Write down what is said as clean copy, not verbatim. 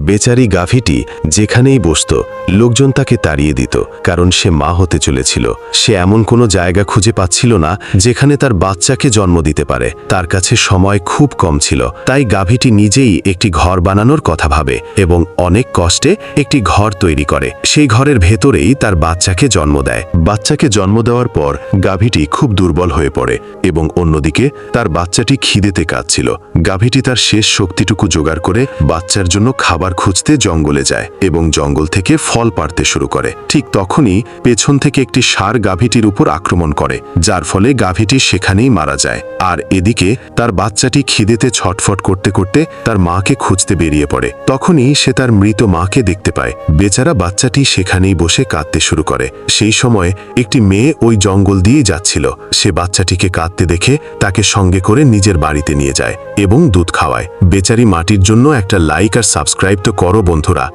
বেচারি গাভীটি যেখানেই বসত লোকজন তাকে তাড়িয়ে দিত, কারণ সে মা হতে চলেছিল। সে এমন কোনো জায়গা খুঁজে পাচ্ছিল না যেখানে তার বাচ্চাকে জন্ম দিতে পারে। তার কাছে সময় খুব কম ছিল, তাই গাভীটি নিজেই একটি ঘর বানানোর কথা ভাবে এবং অনেক কষ্টে একটি ঘর তৈরি করে। সেই ঘরের ভেতরেই তার বাচ্চাকে জন্ম দেয়। বাচ্চাকে জন্ম দেওয়ার পর গাভীটি খুব দুর্বল হয়ে পড়ে এবং অন্যদিকে তার বাচ্চাটি খিদেতে কাঁদছিল। গাভীটি তার শেষ শক্তিটুকু জোগাড় করে বাচ্চার জন্য খাবার খুঁজতে জঙ্গলে যায় এবং জঙ্গল থেকে ফল পাড়তে শুরু করে। ঠিক তখনই পেছন থেকে একটি ষাঁড় গাভীটির উপর আক্রমণ করে, যার ফলে গাভীটি সেখানেই মারা যায়। আর এদিকে তার বাচ্চাটি খিদেতে ছটফট করতে করতে তার মাকে খুঁজতে বেরিয়ে পড়ে। তখনই সে তার মৃত মাকে দেখতে পায়। বেচারা বাচ্চাটি সেখানেই বসে কাঁদতে শুরু করে। সেই সময় একটি মেয়ে ওই জঙ্গল দিয়ে যাচ্ছিল। সে বাচ্চাটিকে কাঁদতে দেখে তাকে সঙ্গে করে নিজের বাড়িতে নিয়ে যায় এবং দুধ খাওয়ায়। বেচারি মাটির জন্য একটা লাইক আর সাবস্ক্রাইব তো করো বন্ধুরা।